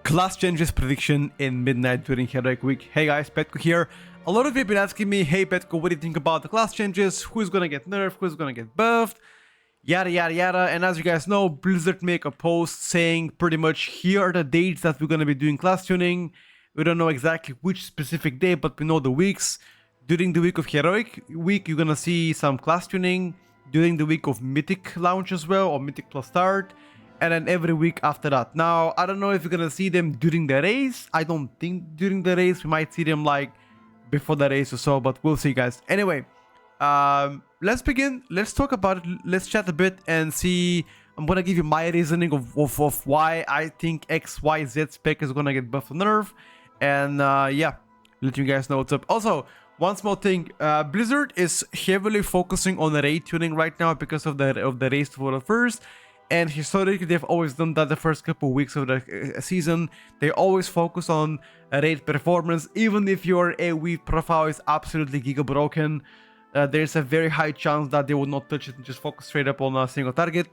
Class changes prediction in midnight during Heroic Week. Hey guys, Petko here. A lot of you have been asking me, hey Petko, what do you think about the class changes? Who's gonna get nerfed? Who's gonna get buffed? Yada yada yada. And as you guys know, Blizzard make a post saying pretty much here are the dates that we're gonna be doing class tuning. We don't know exactly which specific day, but we know the weeks. During the week of Heroic Week, you're gonna see some class tuning. During the week of Mythic launch as well, or Mythic Plus start. And then every week after that. Now, I don't know if you're gonna see them during the race. I don't think during the race. We might see them like before the race or so, but we'll see, guys. Anyway, let's begin. Let's talk about it. Let's chat a bit and see. I'm gonna give you my reasoning of why I think XYZ spec is gonna get buffed or nerfed. And yeah, let you guys know what's up. Also, one small thing, Blizzard is heavily focusing on the raid tuning right now because of the race to the first. And historically, they've always done that the first couple of weeks of the season. They always focus on raid performance. Even if your AoE profile is absolutely giga broken, there's a very high chance that they will not touch it and just focus straight up on a single target.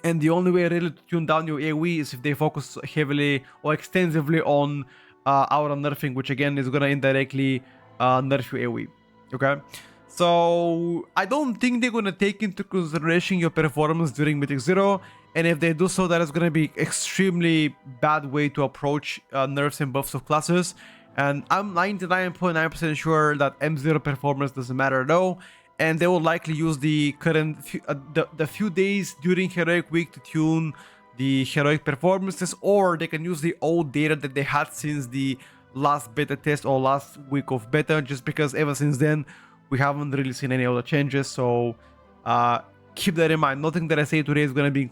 And the only way really to tune down your AoE is if they focus heavily or extensively on aura nerfing, which again is going to indirectly nerf your AoE. Okay? So I don't think they're gonna take into consideration your performance during Mythic 0, and if they do so, that is gonna be extremely bad way to approach nerfs and buffs of classes. And I'm 99.9% sure that M0 performance doesn't matter at all, and they will likely use the current the few days during Heroic Week to tune the heroic performances, or they can use the old data that they had since the last beta test or last week of beta, just because ever since then we haven't really seen any other changes. So keep that in mind. Nothing that I say today is gonna be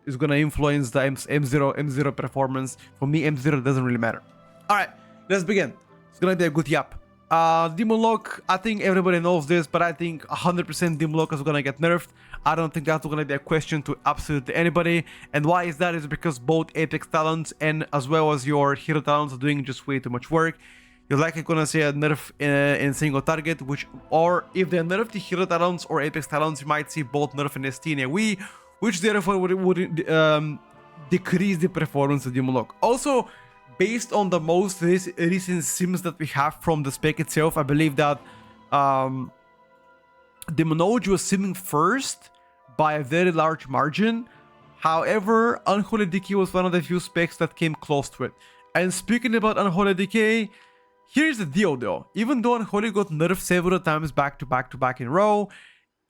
is gonna influence the M0 performance. For me, M0 doesn't really matter. All right, let's begin. It's gonna be a good yap. Demon Lock, I think everybody knows this, but I think 100% Demon Lock is gonna get nerfed. I don't think that's gonna be a question to absolutely anybody. And why is that? Is because both Apex talents and as well as your hero talents are doing just way too much work. You're likely gonna see a nerf in single target, or if they nerf the hero talents or Apex talents, you might see both nerf in ST and AoE, which therefore would decrease the performance of Demon Lock. Also, based on the most recent sims that we have from the spec itself, I believe that Demonology was simming first by a very large margin. However, Unholy Decay was one of the few specs that came close to it. And speaking about Unholy Decay, here's the deal though. Even though Unholy got nerfed several times back to back in a row,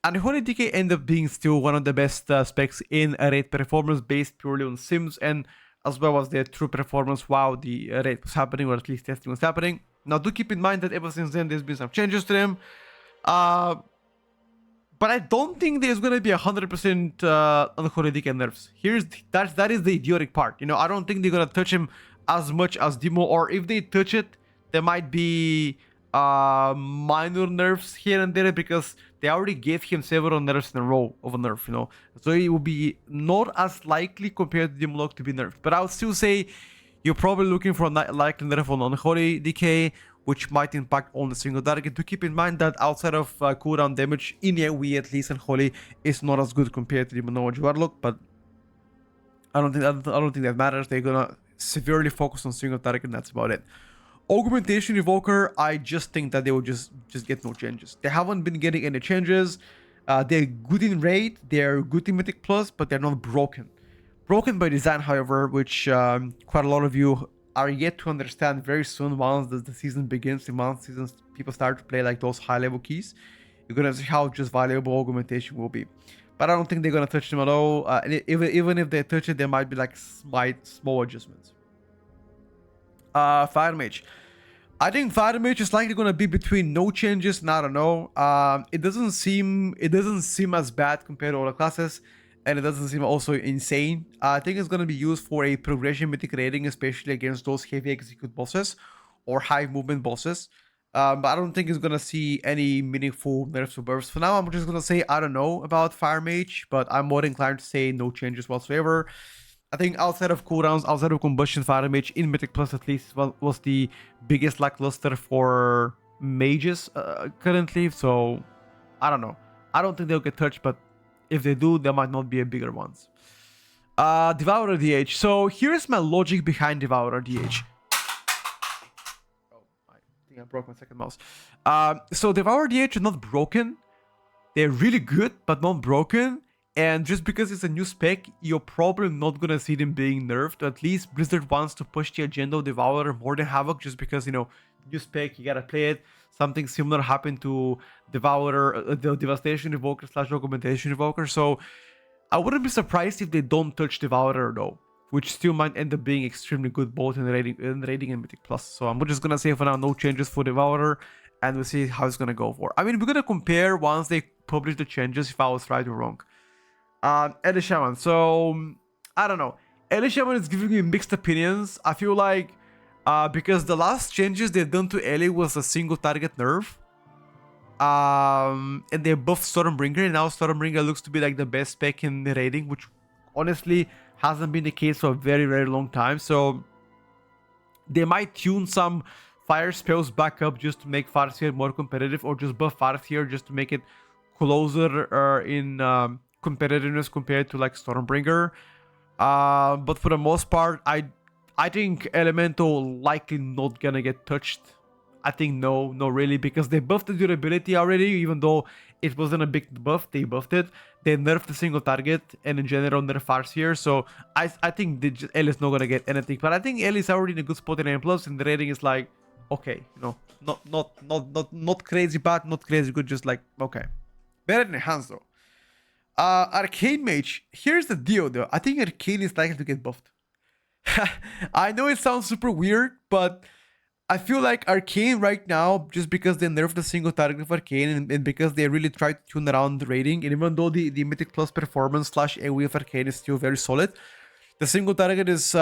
Unholy Decay ended up being still one of the best specs in a raid performance based purely on sims and as well as their true performance while the raid was happening, or at least testing was happening. Now do keep in mind that ever since then there's been some changes to them. But I don't think there's gonna be 100% Unholy Decay nerfs. That is the idiotic part. You know, I don't think they're gonna touch him as much as Demo, or if they touch it, there might be minor nerfs here and there because they already gave him several nerfs in a row of a nerf, you know. So it will be not as likely compared to Demolock to be nerfed. But I would still say you're probably looking for a likely nerf on Unholy Decay, which might impact on the single target. To keep in mind that outside of cooldown damage, in AoE at least, Unholy is not as good compared to Demonology Warlock. But I don't think that matters. They're gonna severely focus on single target, and that's about it. Augmentation Evoker, I just think that they will just get no changes. They haven't been getting any changes. They're good in raid, they're good in Mythic Plus, but they're not broken. Broken by design, however, which quite a lot of you are yet to understand very soon once the season begins. In once seasons people start to play like those high level keys, you're gonna see how just valuable augmentation will be. But I don't think they're gonna touch them at all. And even if they touch it, there might be like small adjustments. Fire Mage. I think Fire Mage is likely gonna be between no changes and I don't know. It doesn't seem as bad compared to other classes, and it doesn't seem also insane. I think it's gonna be used for a progression mythic rating, especially against those heavy execute bosses or high movement bosses. But I don't think it's gonna see any meaningful nerfs or buffs. For now, I'm just gonna say I don't know about Fire Mage, but I'm more inclined to say no changes whatsoever. I think outside of cooldowns, outside of combustion, Fire Mage in Mythic Plus at least was the biggest lackluster for mages currently. So I don't know. I don't think they'll get touched, but if they do, there might not be a bigger ones. Devourer DH. So here's my logic behind Devourer DH. Oh, I think I broke my second mouse. So Devourer DH is not broken. They're really good, but not broken. And just because it's a new spec, you're probably not gonna see them being nerfed. At least Blizzard wants to push the agenda of Devourer more than Havoc, just because, you know, new spec, you gotta play it. Something similar happened to Devourer, the Devastation Evoker / Augmentation Evoker. So I wouldn't be surprised if they don't touch Devourer though, which still might end up being extremely good both in rating and Mythic Plus. So I'm just gonna say for now, no changes for Devourer, and we'll see how it's gonna go for. I mean, we're gonna compare once they publish the changes if I was right or wrong. Ellie Shaman. So I don't know. Ellie Shaman is giving me mixed opinions. I feel like because the last changes they've done to Ellie was a single target nerf. And they buffed Stormbringer, and now Stormbringer looks to be like the best spec in the rating, which honestly hasn't been the case for a very, very long time. So they might tune some fire spells back up just to make Farseer more competitive, or just buff Farseer just to make it closer in competitiveness compared to like Stormbringer. But for the most part, I think Elemental likely not gonna get touched. I think no, really, because they buffed the durability already, even though it wasn't a big buff, they buffed it. They nerfed the single target, and in general nerf Farseer. So I think Ellie's not gonna get anything. But I think Ellie's already in a good spot in A+, and the rating is like, okay, you know, not crazy bad, not crazy good, just like, okay. Better than Hans though. Arcane Mage, here's the deal though. I think Arcane is likely to get buffed. I know it sounds super weird, but I feel like Arcane right now, just because they nerfed the single target of Arcane, and because they really tried to tune around the rating, and even though the Mythic Plus performance / AoE of Arcane is still very solid, the single target is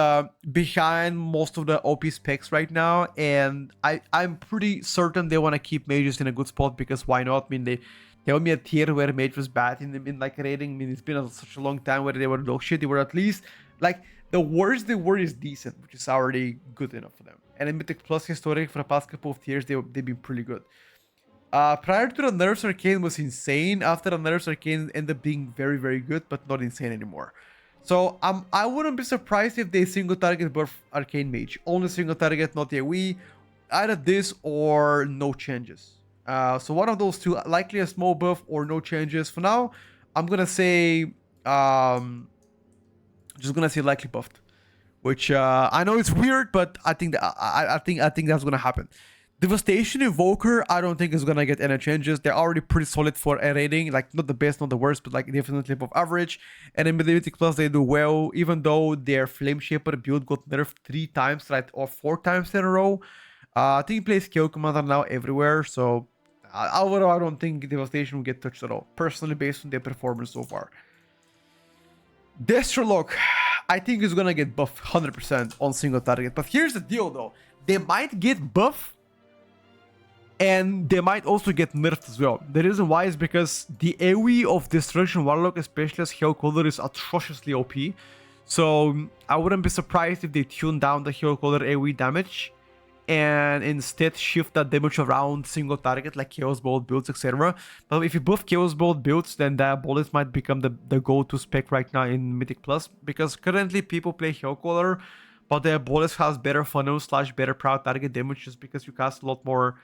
behind most of the OP specs right now, and I'm pretty certain they want to keep mages in a good spot, because why not? I mean, they tell me a tier where mage was bad in like rating. I mean, it's been such a long time where they were dog shit. They were at least like the worst they were is decent, which is already good enough for them. And in Mythic Plus historic for the past couple of tiers, they've been pretty good. Prior to the nerfs, Arcane was insane. After the nerfs, Arcane ended up being very, very good, but not insane anymore. So I wouldn't be surprised if they single target buff Arcane Mage. Only single target, not AoE. Either this or no changes. So one of those two, likely a small buff or no changes. For now, I'm gonna say just gonna say likely buffed, which I know it's weird, but I think that I think that's gonna happen. Devastation Evoker, I don't think is gonna get any changes. They're already pretty solid for a rating, like not the best, not the worst, but like definitely above average. And in Mythic Plus, they do well, even though their Flame Shaper build got nerfed 3 times, right, or 4 times in a row. I think he plays Kill Commander now everywhere, so overall, I don't think Devastation will get touched at all, personally, based on their performance so far. Destrolog, I think is gonna get buffed 100% on single target. But here's the deal though, they might get buff and they might also get nerfed as well. The reason why is because the AoE of Destruction Warlock, especially as Hellcaller, is atrociously OP. So I wouldn't be surprised if they tune down the Hellcaller AoE damage and instead shift that damage around single target like Chaos Bolt builds, etc. But if you buff Chaos Bolt builds, then Diabolus might become the go-to spec right now in Mythic Plus, because currently people play Hellcaller, but Diabolus has better funnel / better proud target damage, just because you cast a lot more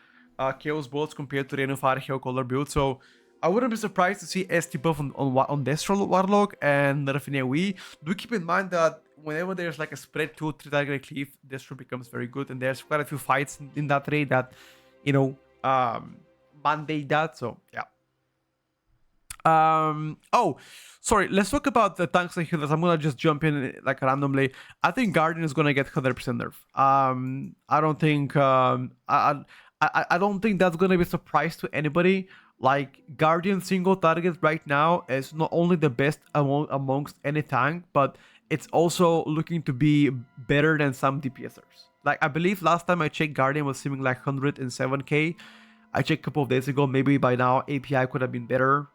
Chaos Bolts compared to Rain of Fire Hellcaller build. So I wouldn't be surprised to see ST buff on Destro Warlock and nerf in AoE. Do keep in mind that whenever there's like a spread 2 or 3 target cleave, Destro becomes very good, and there's quite a few fights in that raid that, you know, mandate that. So yeah. Oh, sorry. Let's talk about the tanks and healers. I'm gonna just jump in like randomly. I think Guardian is gonna get 100% nerf. I don't think I don't think that's gonna be a surprise to anybody. Like, Guardian single target right now is not only the best amongst any tank, but it's also looking to be better than some DPSers. Like, I believe last time I checked, Guardian was simming like 107k. I checked a couple of days ago. Maybe by now API could have been better.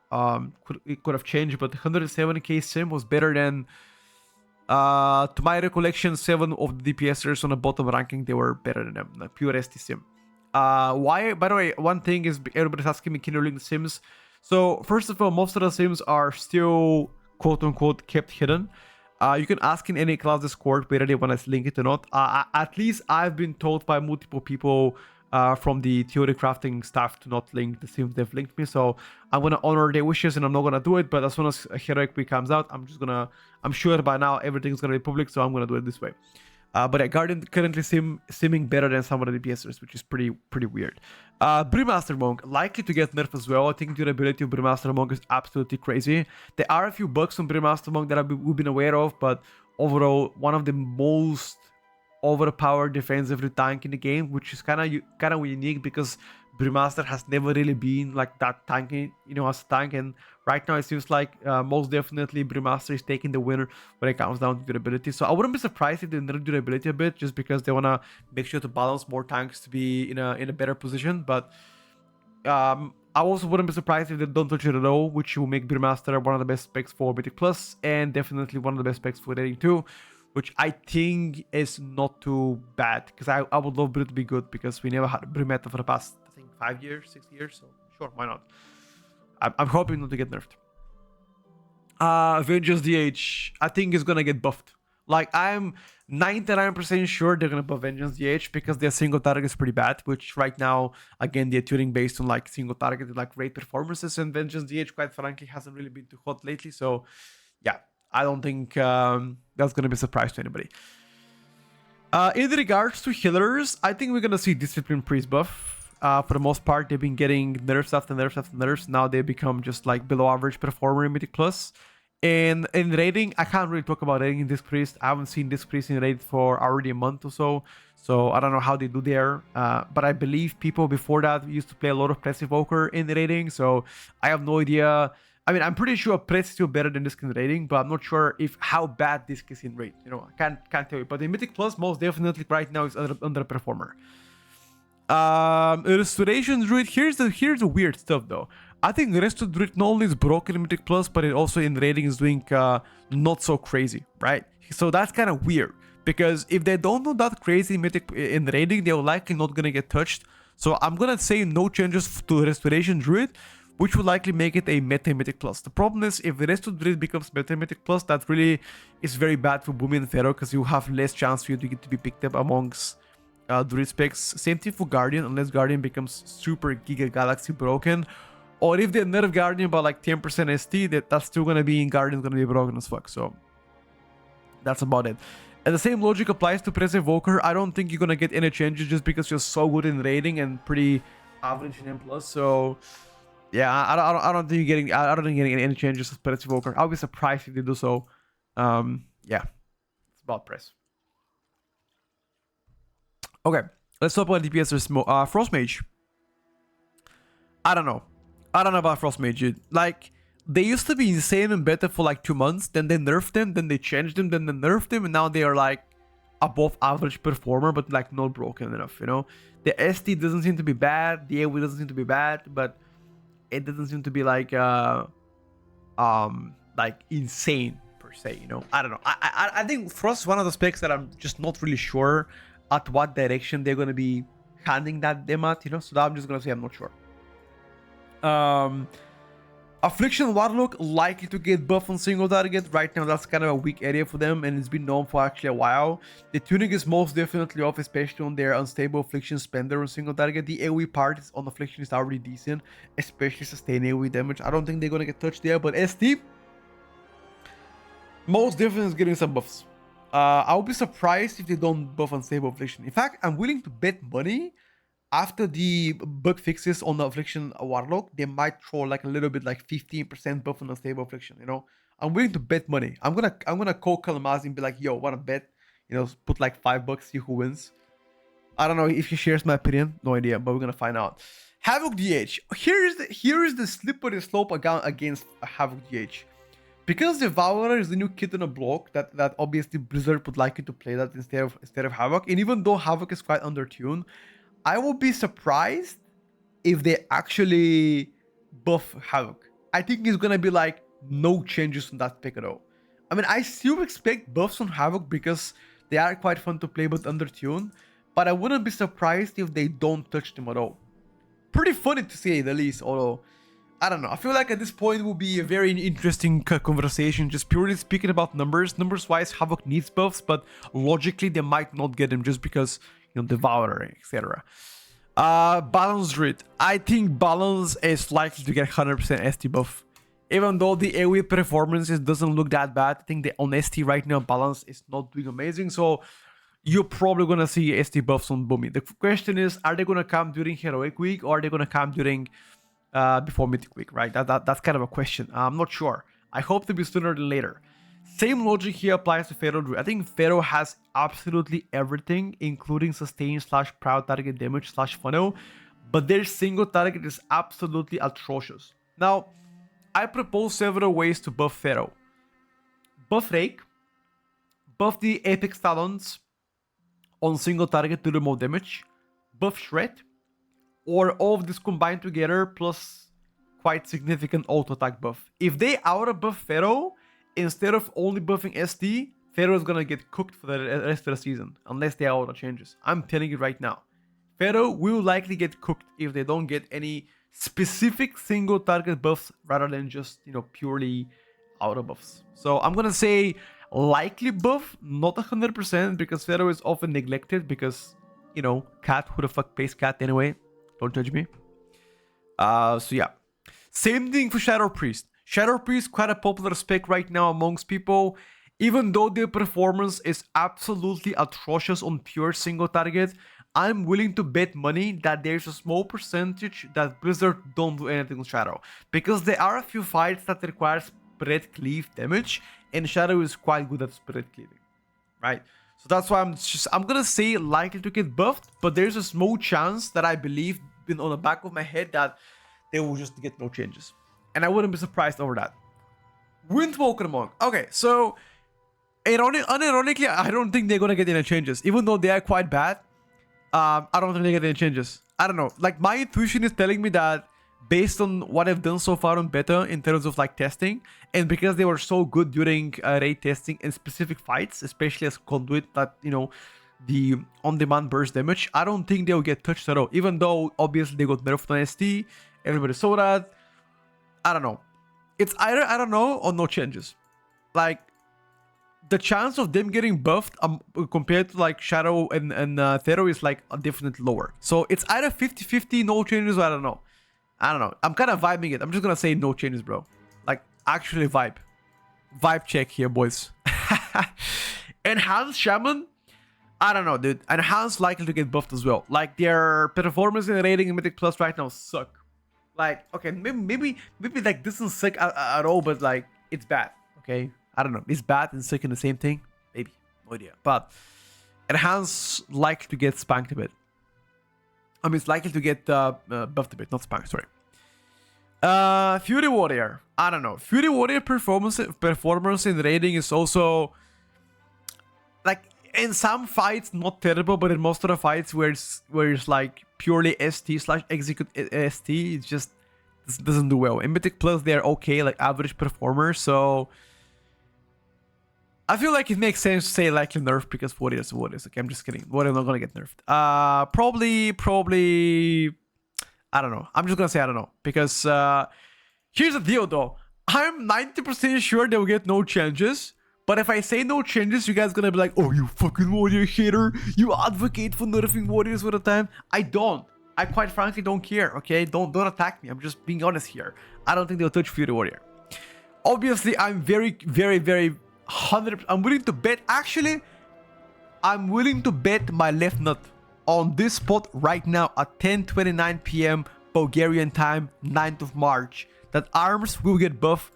It could have changed, but 107k sim was better than, to my recollection, 7 of the DPSers on the bottom ranking. They were better than them, like pure ST sim. Why? By the way, one thing is everybody's asking me, can you link the sims? So first of all, most of the sims are still quote unquote kept hidden. You can ask in any class Discord whether they want to link it or not. At least I've been told by multiple people from the theory crafting staff to not link the sim they've linked me. So I'm gonna honor their wishes and I'm not gonna do it. But as soon as Heroic Week comes out, I'm sure by now everything's gonna be public, so I'm gonna do it this way. But Guardian currently simming better than some of the DPSers, which is pretty weird. Brewmaster Monk, likely to get nerfed as well. I think durability of Brewmaster Monk is absolutely crazy. There are a few bugs on Brewmaster Monk that we've been aware of, but overall, one of the most overpowered defensively tank in the game, which is kind of unique because Brewmaster has never really been like that tanky, as a tank, and right now it seems like most definitely Brewmaster is taking the winner when it comes down to durability. So I wouldn't be surprised if they nerf durability a bit, just because they want to make sure to balance more tanks to be in a better position. But I also wouldn't be surprised if they don't touch it at all, which will make Brewmaster one of the best specs for Mythic Plus, and definitely one of the best specs for Rating 2. Which I think is not too bad, because I would love Brew to be good, because we never had Brew meta for the past, I think, 5 years, 6 years, so sure, why not? I'm hoping not to get nerfed. Vengeance DH, I think is gonna get buffed. Like, I'm 99% sure they're gonna buff Vengeance DH, because their single target is pretty bad, which right now, again, they're tuning based on like single targeted like rate performances, and Vengeance DH, quite frankly, hasn't really been too hot lately, so yeah. I don't think that's going to be a surprise to anybody. In regards to healers, I think we're going to see Discipline Priest buff. For the most part, they've been getting nerfs after nerfs after nerfs. Now they become just like below average performer in Mythic Plus. And in rating, I can't really talk about rating in Disc Priest. I haven't seen Disc Priest in raid for already a month or so. So I don't know how they do there. But I believe people before that used to play a lot of Press Evoker in the rating. So I have no idea. I mean, I'm pretty sure Press is still better than Disc in rating, but I'm not sure how bad Disc is in raid. I can't tell you. But in Mythic Plus, most definitely right now is underperformer. Restoration Druid. Here's the weird stuff though. I think Resto Druid not only is broken in Mythic Plus, but it also in rating is doing not so crazy, right? So that's kind of weird, because if they don't do that crazy in rating, they're likely not gonna get touched. So I'm gonna say no changes to Restoration Druid, which will likely make it a meta Mythic Plus. The problem is, if the rest of Druid becomes meta Mythic Plus, that really is very bad for Boomy and Pharaoh, because you have less chance for you to get to be picked up amongst Druid specs. Same thing for Guardian, unless Guardian becomes super Giga Galaxy broken. Or if they nerf Guardian by like 10% ST, that's still gonna be in Guardian's gonna be broken as fuck. So that's about it. And the same logic applies to Press Evoker. I don't think you're gonna get any changes just because you're so good in rating and pretty average in M+. So yeah, I don't think you're getting any changes to Press Evoker. I'll be surprised if they do so. Yeah, it's about Press. Okay, let's talk about DPS. Frost Mage. I don't know about Frost Mage, dude. Like, they used to be insane and better for like 2 months, then they nerfed them, then they changed them, then they nerfed them, and now they are like above average performer, but like not broken enough, The ST doesn't seem to be bad, the AoE doesn't seem to be bad, but it doesn't seem to be like insane per se, I don't know. I think Frost is one of the specs that I'm just not really sure at what direction they're gonna be handing them at, so I'm just gonna say I'm not sure. Affliction Warlock likely to get buff on single target. Right now that's kind of a weak area for them, and it's been known for actually a while. The tuning is most definitely off, especially on their unstable Affliction Spender on single target. The AoE part on Affliction is already decent, especially sustain AoE damage. I don't think they're gonna get touched there, but ST most definitely is getting some buffs. I'll be surprised if they don't buff unstable Affliction. In fact, I'm willing to bet money after the bug fixes on the Affliction Warlock, they might throw like a little bit like 15% buff on unstable Affliction, I'm willing to bet money. I'm gonna call Kalamazoo and be like, yo, wanna bet? Put like $5, see who wins. I don't know if he shares my opinion, no idea, but we're gonna find out. Havoc DH. Here is the slippery slope against Havoc DH. Because the Devourer is the new kid on a block, that obviously Blizzard would like you to play that instead of Havoc. And even though Havoc is quite undertuned, I will be surprised if they actually buff Havoc. I think it's gonna be like no changes on that pick at all. I mean, I still expect buffs on Havoc because they are quite fun to play but undertuned, but I wouldn't be surprised if they don't touch them at all. Pretty funny to say the least, although I don't know. I feel like at this point it will be a very interesting conversation, just purely speaking about numbers. Numbers-wise, Havoc needs buffs, but logically they might not get them just because, you know, Devourer, etc. Balance Druid. I think Balance is likely to get 100% ST buff. Even though the AoE performance doesn't look that bad, I think the on ST right now, Balance is not doing amazing. So you're probably going to see ST buffs on Boomy. The question is, are they going to come during Heroic Week or are they going to come during before Mythic Week, right? That's kind of a question. I'm not sure. I hope to be sooner than later. Same logic here applies to Pharaoh Druid. I think Pharaoh has absolutely everything, including sustain / proud target damage / funnel, but their single target is absolutely atrocious. Now, I propose several ways to buff Pharaoh. Buff Rake, buff the Apex Talons on single target to do more damage, buff Shred, or all of this combined together plus quite significant auto attack buff. If they auto buff Pharaoh, instead of only buffing ST, Pharaoh is gonna get cooked for the rest of the season, unless they auto changes. I'm telling you right now. Pharaoh will likely get cooked if they don't get any specific single target buffs rather than just, you know, purely auto buffs. So I'm gonna say likely buff, not 100%, because Pharaoh is often neglected because, you know, cat, who the fuck pays cat anyway? Don't judge me. So yeah. Same thing for Shadow Priest. Shadow Priest, quite a popular spec right now amongst people. Even though their performance is absolutely atrocious on pure single target, I'm willing to bet money that there's a small percentage that Blizzard don't do anything on Shadow. Because there are a few fights that require spread cleave damage, and Shadow is quite good at spread cleaving. Right? So that's why I'm gonna say likely to get buffed, but there's a small chance that I believe on the back of my head that they will just get no changes. And I wouldn't be surprised over that. Windwalker Monk. Okay, so unironically, I don't think they're gonna get any changes. Even though they are quite bad, I don't think they get any changes. I don't know. Like, my intuition is telling me that based on what I've done so far on beta in terms of like testing, and because they were so good during raid testing in specific fights, especially as Conduit, that, you know, the on-demand burst damage, I don't think they'll get touched at all. Even though obviously they got nerfed on ST, everybody saw that. I don't know. It's either I don't know or no changes. Like, the chance of them getting buffed compared to like Shadow and Thero is like definitely lower. So it's either 50-50, no changes, or I don't know. I don't know. I'm kind of vibing it. I'm just gonna say no changes, bro. Like, actually vibe. Vibe check here, boys. Enhanced Shaman. I don't know, dude. Enhanced likely to get buffed as well. Like, their performance and rating in Mythic Plus right now suck. Like, okay, maybe like this isn't sick at all, but like it's bad. Okay, I don't know. It's bad and sick in the same thing. Maybe, no idea. But Enhanced likely to get spanked a bit. I mean, it's likely to get buffed a bit, not spanked. Sorry. Fury Warrior. I don't know. Fury Warrior performance in rating is also like, in some fights not terrible, but in most of the fights where it's like purely ST/execute ST, it just doesn't do well. In Mythic Plus, they're okay, like average performers. So I feel like it makes sense to say likely nerf because Warriors. Okay, I'm just kidding. Warriors not gonna get nerfed. Probably. I don't know. I'm just gonna say I don't know because here's the deal though. I'm 90% sure they will get no changes. But if I say no changes, you guys gonna be like, oh, you fucking Warrior hater. You advocate for nerfing Warriors all the time. I don't. I quite frankly don't care, okay? Don't attack me. I'm just being honest here. I don't think they'll touch Fury Warrior. Obviously, I'm very 100%. I'm willing to bet. Actually, I'm willing to bet my left nut on this spot right now at 10:29 p.m. Bulgarian time, 9th of March, that arms will get buffed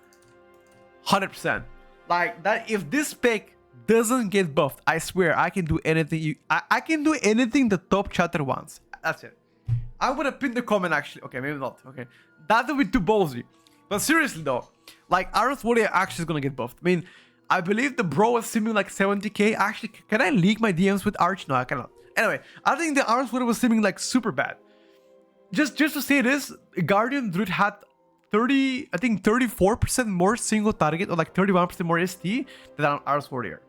100%. Like, that, if this spec doesn't get buffed, I swear I can do anything. I can do anything the top chatter wants. That's it. I'm gonna pin the comment actually. Okay, maybe not. Okay, that would be too ballsy. But seriously though, like, Arms Warrior actually is gonna get buffed. I mean, I believe the bro was simming like 70k. Actually, can I leak my DMs with Arch? No, I cannot. Anyway, I think the Arms Warrior was simming like super bad. Just to say this, Guardian Druid had 34% more single target, or like 31% more ST than Arms Warrior.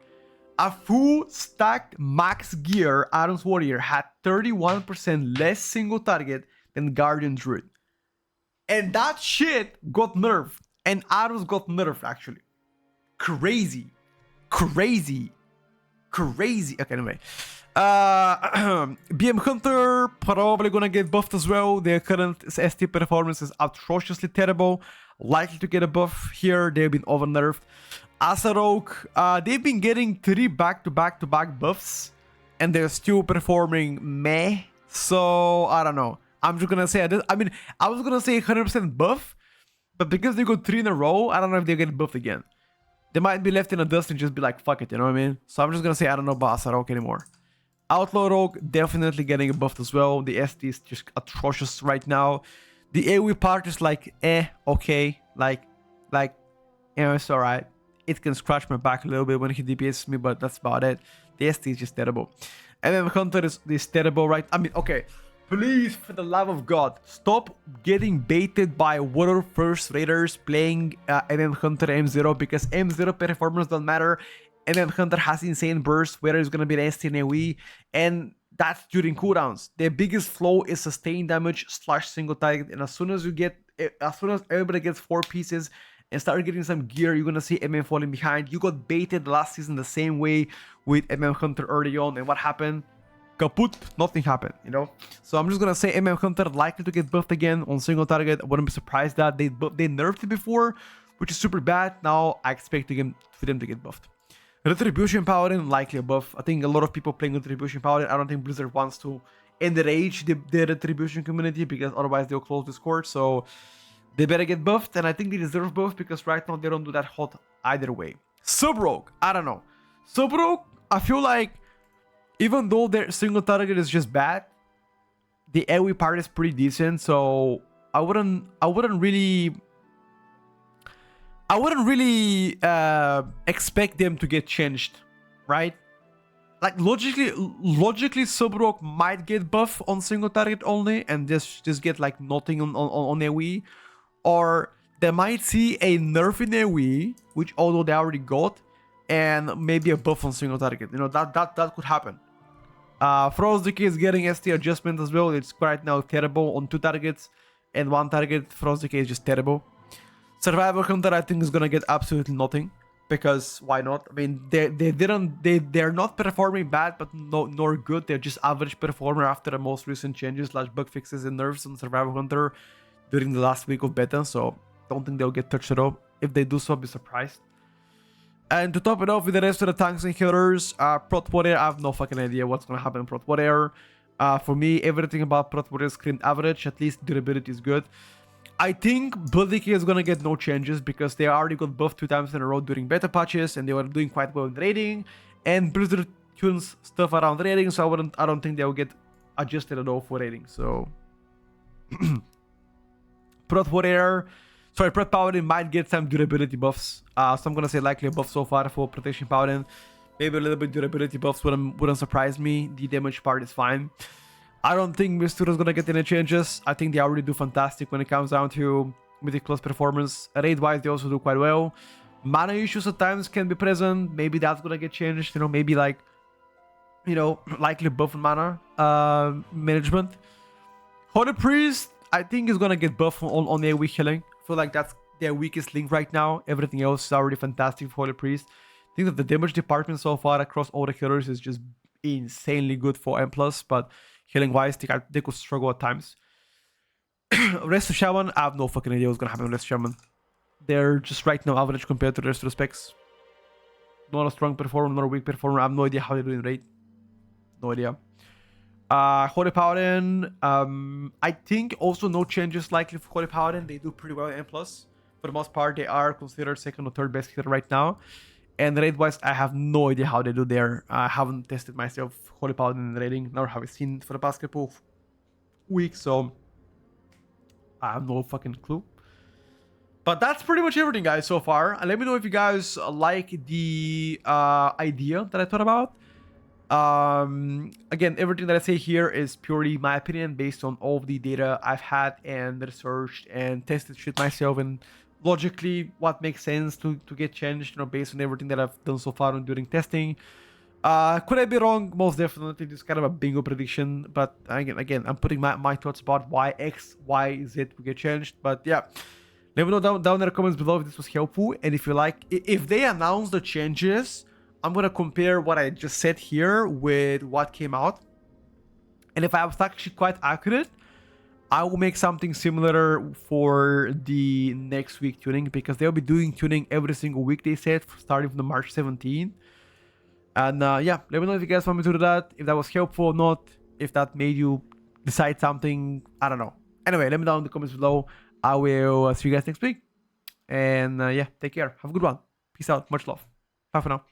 A full stacked max gear Arms Warrior had 31% less single target than Guardian Druid. And that shit got nerfed. And Arrows got nerfed, actually. Crazy. Crazy. Crazy. Okay, anyway. BM Hunter probably gonna get buffed as well. Their current ST performance is atrociously terrible. Likely to get a buff here. They've been over nerfed. Asarok, they've been getting 3 back-to-back buffs, and they're still performing meh. So I don't know. I'm just gonna say I mean, I was gonna say 100% buff, but because they got 3 in a row, I don't know if they get buffed again. They might be left in a dust and just be like, fuck it, you know what I mean? So I'm just gonna say I don't know about Asarok anymore. Outlaw Rogue definitely getting a buff as well. The ST is just atrocious right now. The AoE part is like, okay, like, it's alright. It can scratch my back a little bit when he DPSs me, but that's about it. The ST is just terrible. MM Hunter is terrible, right? I mean, okay, please, for the love of God, stop getting baited by water first raiders playing MM Hunter M0, because M0 performance don't matter. MM Hunter has insane burst, whether it's gonna be an ST and AoE, and that's during cooldowns. Their biggest flow is sustained damage / single target, and as soon as everybody gets 4 pieces and start getting some gear, you're gonna see MM falling behind. You got baited last season the same way with MM Hunter early on, and what happened? Kaput, nothing happened, you know? So I'm just gonna say MM Hunter likely to get buffed again on single target. I wouldn't be surprised that they nerfed it before, which is super bad. Now I expect for them to get buffed. Retribution Paladin, likely a buff. I think a lot of people playing Retribution Paladin. I don't think Blizzard wants to enrage the Retribution community, because otherwise they'll close Discord. So they better get buffed, and I think they deserve buff, because right now they don't do that hot either way. Sub-Rogue, I don't know. Sub-Rogue, I feel like even though their single target is just bad, the AoE part is pretty decent. So I wouldn't really expect them to get changed, right? Like logically Sub-Rogue might get buff on single target only and just get like nothing on AoE, or they might see a nerf in AoE, which although they already got, and maybe a buff on single target. You know, that could happen. Frost Decay is getting ST adjustment as well. It's right now terrible on 2 targets and 1 target. Frost Decay is just terrible. Survivor Hunter, I think, is gonna get absolutely nothing, because why not? I mean, they're not performing bad, but nor good. They're just average performer after the most recent changes, like bug fixes and nerfs on Survivor Hunter during the last week of beta. So don't think they'll get touched at all. If they do so, I'll be surprised. And to top it off with the rest of the tanks and healers, Prot Warrior, I have no fucking idea what's gonna happen in Prot Warrior. For me, everything about Prot Warrior screamed average. At least durability is good. I think Blood Decay is gonna get no changes, because they already got buffed 2 times in a row during beta patches, and they were doing quite well in raiding. And Blizzard tunes stuff around raiding, so I don't think they'll get adjusted at all for raiding. So Prot Paladin might get some durability buffs. So I'm gonna say likely a buff so far for Protection Paladin. Maybe a little bit durability buffs wouldn't surprise me. The damage part is fine. I don't think Mistura is gonna get any changes. I think they already do fantastic when it comes down to Mythic Plus performance. Raid-wise, they also do quite well. Mana issues at times can be present. Maybe that's gonna get changed. You know, maybe like, you know, likely buff on mana management. Holy Priest, I think is gonna get buff on AoE healing. I feel like that's their weakest link right now. Everything else is already fantastic for Holy Priest. I think that the damage department so far across all the healers is just insanely good for M+, but healing wise, they could struggle at times. Rest of Shaman, I have no fucking idea what's gonna happen with Rest of Shaman. They're just right now average compared to the rest of the specs. Not a strong performer, not a weak performer. I have no idea how they're doing raid. No idea. Holy Paladin, I think also no changes likely for Holy Paladin. They do pretty well in M+. For the most part, they are considered second or third best hitter right now. And raid-wise, I have no idea how they do there. I haven't tested myself Holy Paladin in raiding, nor have I seen for the past couple of weeks, so I have no fucking clue. But that's pretty much everything, guys, so far. And let me know if you guys like the idea that I thought about. Again, everything that I say here is purely my opinion based on all of the data I've had and researched and tested shit myself, and logically what makes sense to get changed, you know, based on everything that I've done so far during testing. Could I be wrong? Most definitely. This is kind of a bingo prediction, but again, I'm putting my thoughts about why X, Y, Z will get changed. But yeah, let me know down in the comments below if this was helpful, and if you like, if they announce the changes, I'm gonna compare what I just said here with what came out, and if I was actually quite accurate, I will make something similar for the next week tuning, because they'll be doing tuning every single week, they said, starting from the March 17th. And yeah, let me know if you guys want me to do that, if that was helpful or not, if that made you decide something, I don't know. Anyway, let me know in the comments below. I will see you guys next week. And yeah, take care. Have a good one. Peace out. Much love. Bye for now.